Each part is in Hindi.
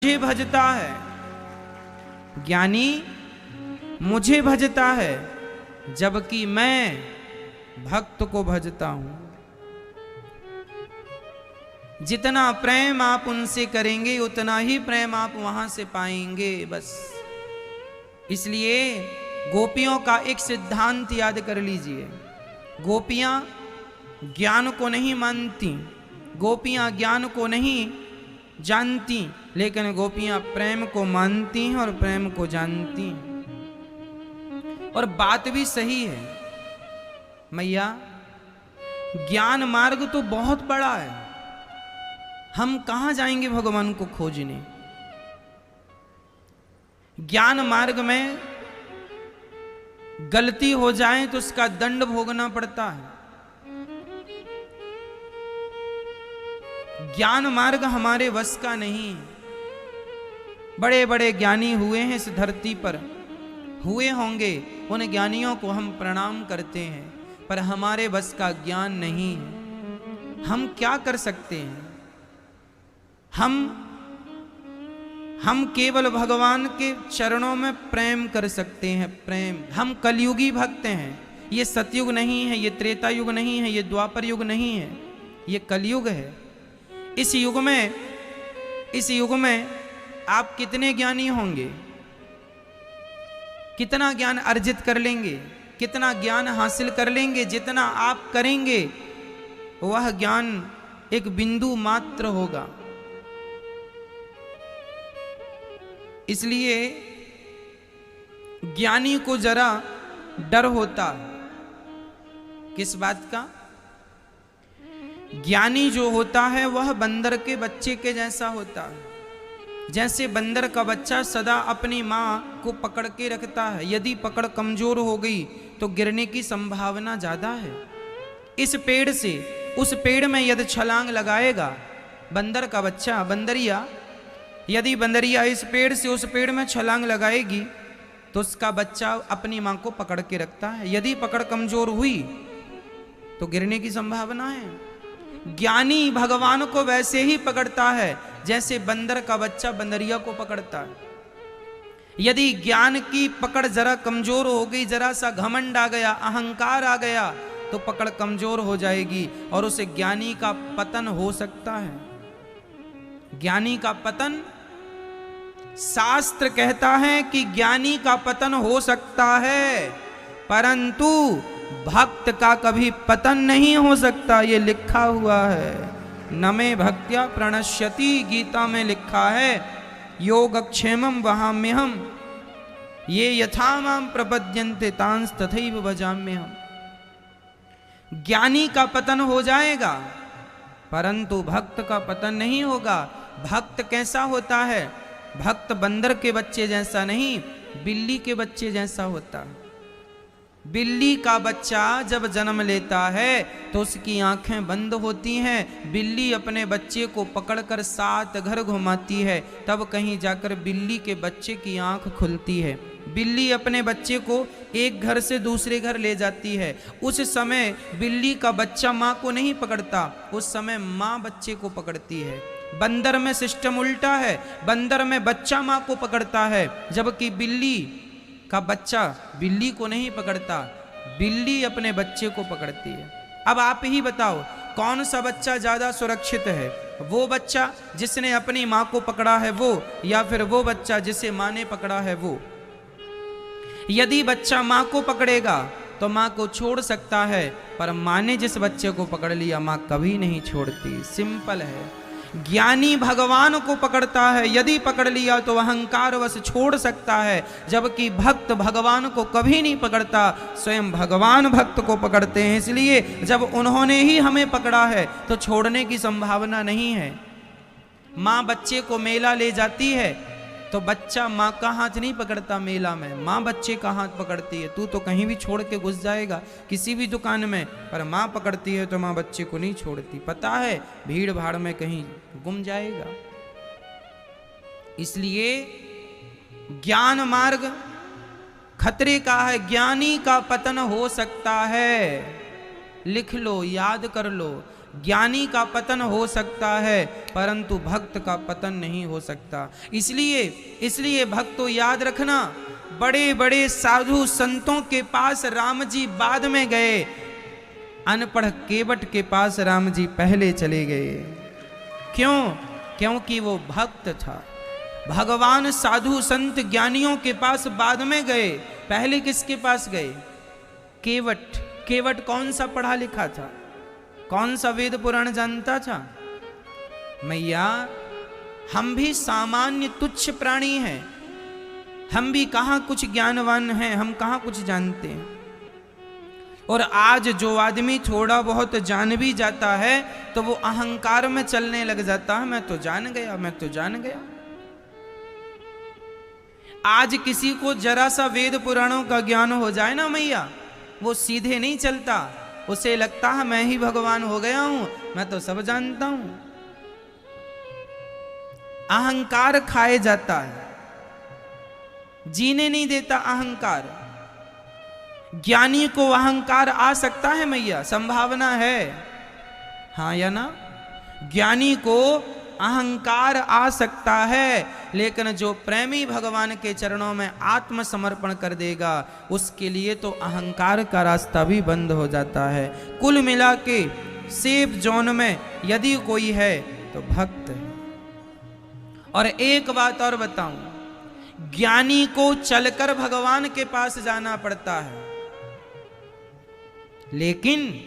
मुझे भजता है, ज्ञानी मुझे भजता है, जबकि मैं भक्त को भजता हूं। जितना प्रेम आप उनसे करेंगे उतना ही प्रेम आप वहां से पाएंगे। बस इसलिए गोपियों का एक सिद्धांत याद कर लीजिए। गोपियां ज्ञान को नहीं मानती, गोपियां ज्ञान को नहीं जानती, लेकिन गोपियां प्रेम को मानती हैं और प्रेम को जानती हैं। और बात भी सही है मैया, ज्ञान मार्ग तो बहुत बड़ा है। हम कहां जाएंगे भगवान को खोजने? ज्ञान मार्ग में गलती हो जाए तो उसका दंड भोगना पड़ता है। ज्ञान मार्ग हमारे वश का नहीं। बड़े बड़े ज्ञानी हुए हैं इस धरती पर, हुए होंगे, उन ज्ञानियों को हम प्रणाम करते हैं, पर हमारे बस का ज्ञान नहीं है। हम क्या कर सकते हैं? हम केवल भगवान के चरणों में प्रेम कर सकते हैं। प्रेम, हम कलयुगी भक्त हैं। ये सतयुग नहीं है, ये त्रेता युग नहीं है, ये द्वापर युग नहीं है, ये कलयुग है। इस युग में आप कितने ज्ञानी होंगे, कितना ज्ञान अर्जित कर लेंगे, कितना ज्ञान हासिल कर लेंगे? जितना आप करेंगे वह ज्ञान एक बिंदु मात्र होगा। इसलिए ज्ञानी को जरा डर होता। किस बात का? ज्ञानी जो होता है वह बंदर के बच्चे के जैसा होता है। जैसे बंदर का बच्चा सदा अपनी माँ को पकड़ के रखता है, यदि पकड़ कमजोर हो गई तो गिरने की संभावना ज्यादा है। इस पेड़ से उस पेड़ में यदि छलांग लगाएगा बंदर का बच्चा, बंदरिया, यदि बंदरिया इस पेड़ से उस पेड़ में छलांग लगाएगी तो उसका बच्चा अपनी माँ को पकड़ के रखता है। यदि पकड़ कमजोर हुई तो गिरने की संभावना है। ज्ञानी भगवान को वैसे ही पकड़ता है जैसे बंदर का बच्चा बंदरिया को पकड़ता है। यदि ज्ञान की पकड़ जरा कमजोर हो गई, जरा सा घमंड आ गया, अहंकार आ गया, तो पकड़ कमजोर हो जाएगी और उसे ज्ञानी का पतन हो सकता है। ज्ञानी का पतन, शास्त्र कहता है कि ज्ञानी का पतन हो सकता है, परंतु भक्त का कभी पतन नहीं हो सकता। ये लिखा हुआ है, न मे भक्त्या प्रणश्यति, गीता में लिखा है, योगक्षेमं वहाम्यहम्, ये यथा मां प्रपद्यन्ते तांस तथैव भजाम्यहम्। ज्ञानी का पतन हो जाएगा परंतु भक्त का पतन नहीं होगा। भक्त कैसा होता है? भक्त बंदर के बच्चे जैसा नहीं, बिल्ली के बच्चे जैसा होता है। बिल्ली का बच्चा जब जन्म लेता है तो उसकी आंखें बंद होती हैं। बिल्ली अपने बच्चे को पकड़कर 7 घर घुमाती है, तब कहीं जाकर बिल्ली के बच्चे की आंख खुलती है। बिल्ली अपने बच्चे को एक घर से दूसरे घर ले जाती है। उस समय बिल्ली का बच्चा माँ को नहीं पकड़ता, उस समय माँ बच्चे को पकड़ती है। बंदर में सिस्टम उल्टा है, बंदर में बच्चा माँ को पकड़ता है, जबकि बिल्ली का बच्चा बिल्ली को नहीं पकड़ता, बिल्ली अपने बच्चे को पकड़ती है। अब आप ही बताओ कौन सा बच्चा ज्यादा सुरक्षित है? वो बच्चा जिसने अपनी माँ को पकड़ा है वो, या फिर वो बच्चा जिसे माँ ने पकड़ा है वो? यदि बच्चा माँ को पकड़ेगा तो माँ को छोड़ सकता है, पर माँ ने जिस बच्चे को पकड़ लिया माँ कभी नहीं छोड़ती। सिंपल है। ज्ञानी भगवान को पकड़ता है, यदि पकड़ लिया तो अहंकार वश छोड़ सकता है, जबकि भक्त भगवान को कभी नहीं पकड़ता, स्वयं भगवान भक्त को पकड़ते हैं। इसलिए जब उन्होंने ही हमें पकड़ा है तो छोड़ने की संभावना नहीं है। माँ बच्चे को मेला ले जाती है तो बच्चा माँ का हाथ नहीं पकड़ता मेला में, माँ बच्चे का हाथ पकड़ती है। तू तो कहीं भी छोड़ के घुस जाएगा किसी भी दुकान में, पर माँ पकड़ती है तो माँ बच्चे को नहीं छोड़ती। पता है भीड़ भाड़ में कहीं गुम जाएगा। इसलिए ज्ञान मार्ग खतरे का है, ज्ञानी का पतन हो सकता है। लिख लो, याद कर लो, ज्ञानी का पतन हो सकता है परंतु भक्त का पतन नहीं हो सकता। इसलिए भक्तों याद रखना, बड़े बड़े साधु संतों के पास राम जी बाद में गए, अनपढ़ केवट के पास राम जी पहले चले गए। क्यों? क्योंकि वो भक्त था। भगवान साधु संत ज्ञानियों के पास बाद में गए, पहले किसके पास गए? केवट। केवट कौन सा पढ़ा लिखा था? कौन सा वेद पुराण जानता था? मैया, हम भी सामान्य तुच्छ प्राणी हैं, हम भी कहाँ कुछ ज्ञानवान हैं, हम कहाँ कुछ जानते हैं। और आज जो आदमी थोड़ा बहुत जान भी जाता है तो वो अहंकार में चलने लग जाता है, मैं तो जान गया, मैं तो जान गया। आज किसी को जरा सा वेद पुराणों का ज्ञान हो जाए ना मैया, वो सीधे नहीं चलता, उसे लगता है मैं ही भगवान हो गया हूं, मैं तो सब जानता हूं। अहंकार खाए जाता है, जीने नहीं देता अहंकार। ज्ञानी को अहंकार आ सकता है मैया, संभावना है, हाँ या ना? ज्ञानी को अहंकार आ सकता है, लेकिन जो प्रेमी भगवान के चरणों में आत्मसमर्पण कर देगा उसके लिए तो अहंकार का रास्ता भी बंद हो जाता है। कुल मिला के सेफ जोन में यदि कोई है तो भक्त है। और एक बात और बताऊं, ज्ञानी को चलकर भगवान के पास जाना पड़ता है, लेकिन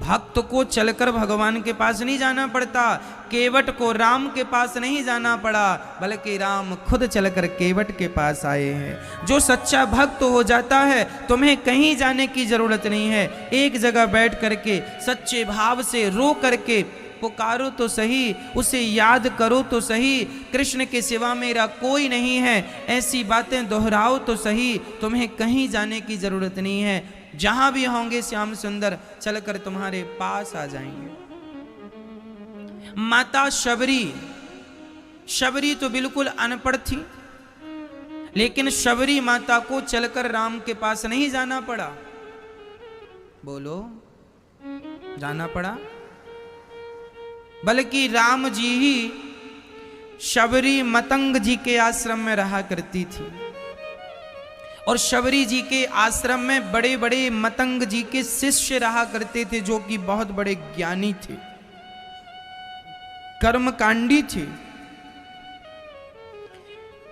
भक्त को चलकर भगवान के पास नहीं जाना पड़ता। केवट को राम के पास नहीं जाना पड़ा, बल्कि राम खुद चलकर केवट के पास आए हैं। जो सच्चा भक्त हो जाता है तुम्हें कहीं जाने की जरूरत नहीं है, एक जगह बैठ करके सच्चे भाव से रो करके पुकारो तो सही, उसे याद करो तो सही, कृष्ण के सिवा मेरा कोई नहीं है, ऐसी बातें दोहराओ तो सही। तुम्हें कहीं जाने की जरूरत नहीं है, जहां भी होंगे श्याम सुंदर चलकर तुम्हारे पास आ जाएंगे। माता शबरी तो बिल्कुल अनपढ़ थी, लेकिन शबरी माता को चलकर राम के पास नहीं जाना पड़ा। बोलो, जाना पड़ा? बल्कि राम जी ही शबरी मतंग जी के आश्रम में रहा करती थी, और शबरी जी के आश्रम में बड़े बड़े मतंग जी के शिष्य रहा करते थे, जो कि बहुत बड़े ज्ञानी थे, कर्मकांडी थे।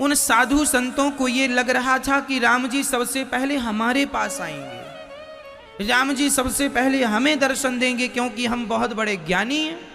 उन साधु संतों को यह लग रहा था कि राम जी सबसे पहले हमारे पास आएंगे, राम जी सबसे पहले हमें दर्शन देंगे, क्योंकि हम बहुत बड़े ज्ञानी हैं।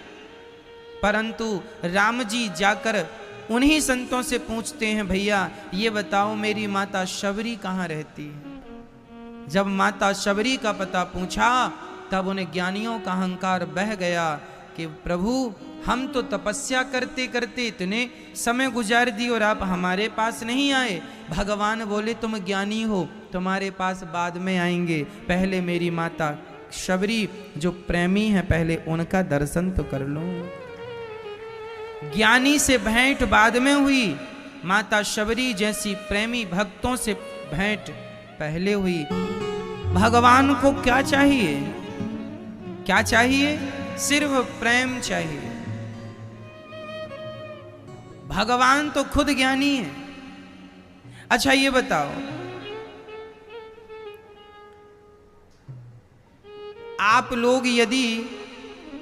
परंतु राम जी जाकर उन्हीं संतों से पूछते हैं, भैया ये बताओ मेरी माता शबरी कहाँ रहती है। जब माता शबरी का पता पूछा तब उन्हें ज्ञानियों का अहंकार बह गया कि प्रभु हम तो तपस्या करते करते इतने समय गुजार दी और आप हमारे पास नहीं आए। भगवान बोले तुम ज्ञानी हो, तुम्हारे पास बाद में आएंगे, पहले मेरी माता शबरी जो प्रेमी है पहले उनका दर्शन तो कर लो। ज्ञानी से भेंट बाद में हुई, माता शबरी जैसी प्रेमी भक्तों से भेंट पहले हुई। भगवान को क्या चाहिए? क्या चाहिए? सिर्फ प्रेम चाहिए। भगवान तो खुद ज्ञानी है। अच्छा ये बताओ, आप लोग यदि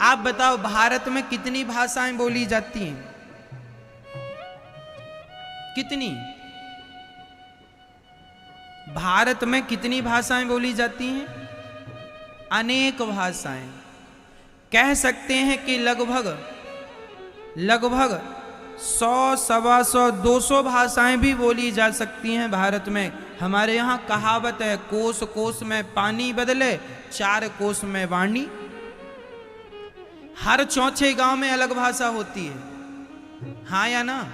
आप बताओ भारत में कितनी भाषाएं बोली जाती हैं? कितनी? भारत में कितनी भाषाएं बोली जाती हैं? अनेक भाषाएं। कह सकते हैं कि लगभग 100, 125, 200 भाषाएं भी बोली जा सकती हैं भारत में। हमारे यहाँ कहावत है, कोस कोस में पानी बदले, 4 कोस में वाणी। हर चौथे गांव में अलग भाषा होती है, हाँ या ना?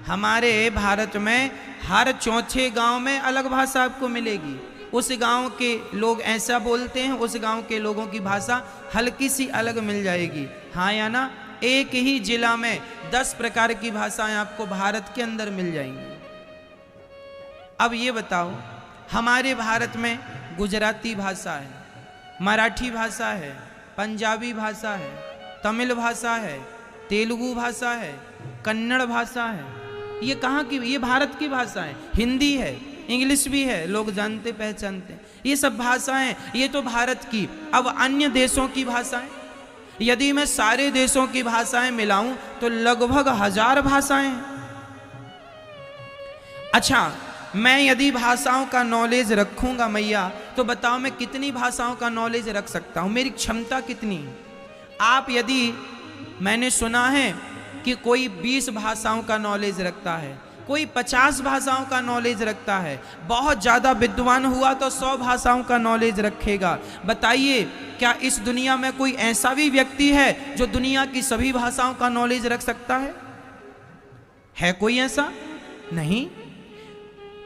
हमारे भारत में हर चौथे गांव में अलग भाषा आपको मिलेगी। उस गांव के लोग ऐसा बोलते हैं, उस गांव के लोगों की भाषा हल्की सी अलग मिल जाएगी, हाँ या ना? एक ही जिला में 10 प्रकार की भाषाएं आपको भारत के अंदर मिल जाएंगी। अब ये बताओ, हमारे भारत में गुजराती भाषा है, मराठी भाषा है, पंजाबी भाषा है, तमिल भाषा है, तेलुगु भाषा है, कन्नड़ भाषा है। ये कहाँ की? ये भारत की भाषा है। हिंदी है, इंग्लिश भी है, लोग जानते पहचानते हैं। ये सब भाषाएं, ये तो भारत की। अब अन्य देशों की भाषाएं, यदि मैं सारे देशों की भाषाएं मिलाऊं तो लगभग 1000 भाषाएं। अच्छा, मैं यदि भाषाओं का नॉलेज रखूंगा मैया, तो बताओ मैं कितनी भाषाओं का नॉलेज रख सकता हूं? मेरी क्षमता कितनी है? आप यदि, मैंने सुना है कि कोई 20 भाषाओं का नॉलेज रखता है, कोई 50 भाषाओं का नॉलेज रखता है, बहुत ज्यादा विद्वान हुआ तो 100 भाषाओं का नॉलेज रखेगा। बताइए, क्या इस दुनिया में कोई ऐसा भी व्यक्ति है जो दुनिया की सभी भाषाओं का नॉलेज रख सकता है? है कोई ऐसा? नहीं।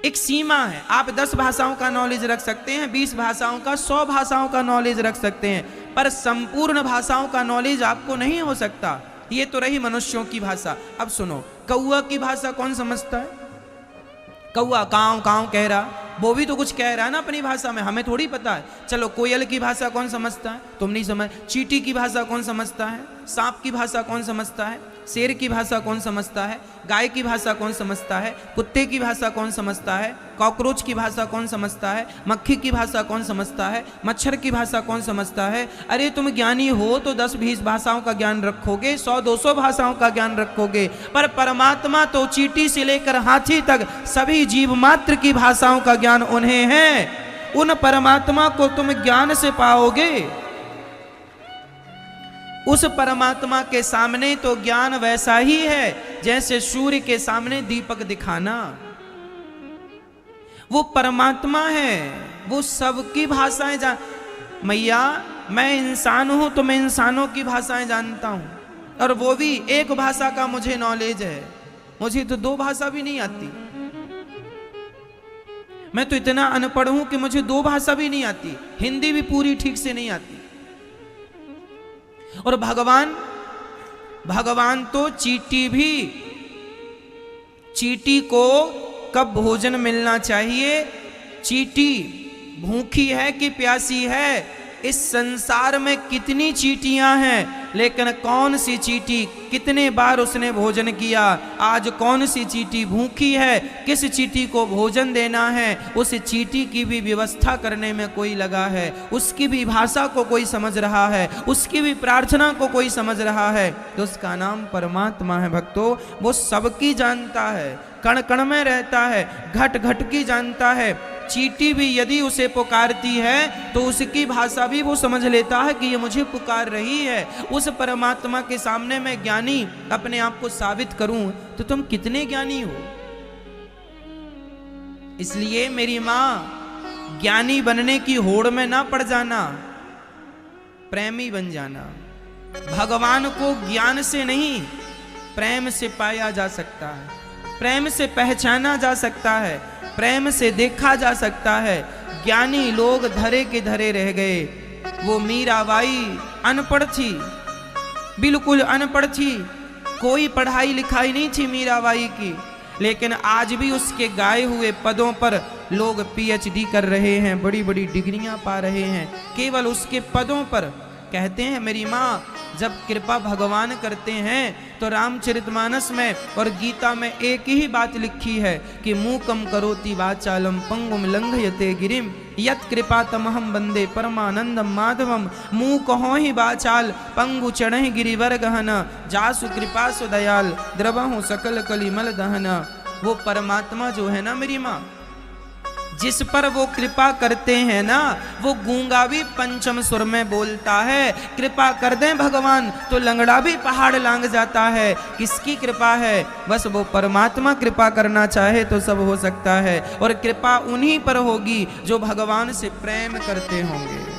एक सीमा है। आप 10 भाषाओं का नॉलेज रख सकते हैं, 20 भाषाओं का, 100 भाषाओं का नॉलेज रख सकते हैं, पर संपूर्ण भाषाओं का नॉलेज आपको नहीं हो सकता। ये तो रही मनुष्यों की भाषा। अब सुनो, कौआ की भाषा कौन समझता है? कौआ काव काव कह रहा, वो भी तो कुछ कह रहा है ना अपनी भाषा में, हमें थोड़ी पता है। चलो, कोयल की भाषा कौन समझता है? तुम नहीं समझ। चींटी की भाषा कौन समझता है? सांप की भाषा कौन समझता है? शेर की भाषा कौन समझता है? गाय की भाषा कौन समझता है? कुत्ते की भाषा कौन समझता है? कॉकरोच की भाषा कौन समझता है? मक्खी की भाषा कौन समझता है? मच्छर की भाषा कौन समझता है? अरे तुम ज्ञानी हो तो 10-20 भाषाओं का ज्ञान रखोगे, 100-200 भाषाओं का ज्ञान रखोगे, पर परमात्मा तो चींटी से लेकर हाथी तक सभी जीव मात्र की भाषाओं का ज्ञान उन्हें है। उन परमात्मा को तुम ज्ञान से पाओगे। उस परमात्मा के सामने तो ज्ञान वैसा ही है जैसे सूर्य के सामने दीपक दिखाना। वो परमात्मा है, वो सबकी भाषाएं जान। मैया, मैं इंसान हूं तो मैं इंसानों की भाषाएं जानता हूं, और वो भी एक भाषा का मुझे नॉलेज है। मुझे तो 2 भाषा भी नहीं आती। मैं तो इतना अनपढ़ हूं कि मुझे 2 भाषा भी नहीं आती, हिंदी भी पूरी ठीक से नहीं आती। और भगवान तो चींटी को कब भोजन मिलना चाहिए, चींटी भूखी है कि प्यासी है, इस संसार में कितनी चींटियां हैं, लेकिन कौन सी चींटी, कितने बार उसने भोजन किया, आज कौन सी चींटी भूखी है, किस चींटी को भोजन देना है, उस चींटी की भी व्यवस्था करने में कोई लगा है, उसकी भी भाषा को कोई समझ रहा है, उसकी भी प्रार्थना को कोई समझ रहा है, तो उसका नाम परमात्मा है। भक्तों, वो सबकी जानता है, कण कण में रहता है, घट घट की जानता है। चींटी भी यदि उसे पुकारती है तो उसकी भाषा भी वो समझ लेता है कि ये मुझे पुकार रही है। उस परमात्मा के सामने मैं ज्ञानी अपने आप को साबित करूं तो तुम कितने ज्ञानी हो। इसलिए मेरी मां, ज्ञानी बनने की होड़ में ना पड़ जाना, प्रेमी बन जाना। भगवान को ज्ञान से नहीं, प्रेम से पाया जा सकता है, प्रेम से पहचाना जा सकता है, प्रेम से देखा जा सकता है। ज्ञानी लोग धरे के धरे रह गए। वो मीराबाई अनपढ़ थी, बिल्कुल अनपढ़ थी, कोई पढ़ाई लिखाई नहीं थी मीराबाई की, लेकिन आज भी उसके गाए हुए पदों पर लोग पीएचडी कर रहे हैं, बड़ी बड़ी डिग्रियां पा रहे हैं, केवल उसके पदों पर। कहते हैं मेरी माँ, जब कृपा भगवान करते हैं तो रामचरितमानस में और गीता में एक ही बात लिखी है कि मूकम करोति वाचालम पंगुम लंघयते गिरिम यत् कृपा तमहम वंदे परमानंदम माधवम। मूक हो ही वाचाल पंगु चढ़हि गिरिवर गहन, जासु कृपा सु दयाल द्रवहु सकल कलिमल दहन। वो परमात्मा जो है ना मेरी माँ, जिस पर वो कृपा करते हैं ना, वो गूंगा भी पंचम सुर में बोलता है। कृपा कर दें भगवान तो लंगड़ा भी पहाड़ लांग जाता है। किसकी कृपा है? बस वो परमात्मा कृपा करना चाहे तो सब हो सकता है, और कृपा उन्हीं पर होगी जो भगवान से प्रेम करते होंगे।